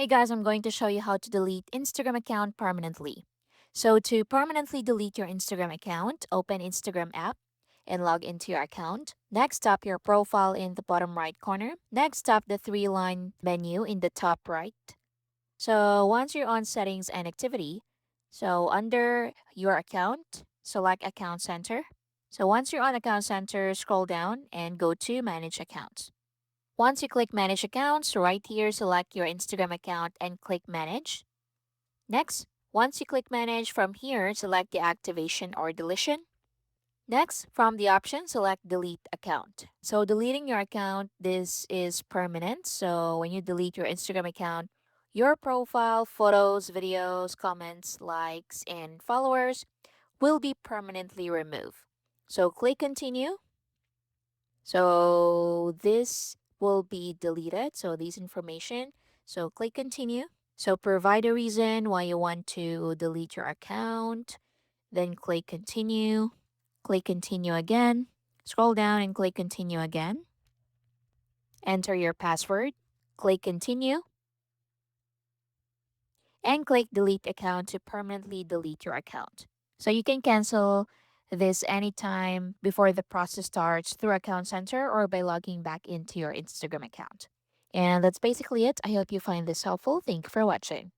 Hey guys, I'm going to show you how to delete Instagram account permanently. So to permanently delete your Instagram account, open Instagram app and log into your account. Next, tap your profile in the bottom right corner. Next, tap the three-line menu in the top right. So once you're on settings and activity, so under your account, select account center. So once you're on account center, scroll down and go to manage accounts. Once you click Manage Accounts, right here, select your Instagram account and click Manage. Next, once you click Manage, from here, select Deactivation or Deletion. Next, from the option, select Delete Account. So deleting your account, this is permanent. So when you delete your Instagram account, your profile, photos, videos, comments, likes, and followers will be permanently removed. So click Continue. So this will be deleted. So this information. So click continue. So provide a reason why you want to delete your account. Then click continue. Click continue again. Scroll down and click continue again. Enter your password. Click continue. And click delete account to permanently delete your account. So you can cancel this anytime before the process starts through Account Center or by logging back into your Instagram account. And that's basically it. I hope you find this helpful. Thank you for watching.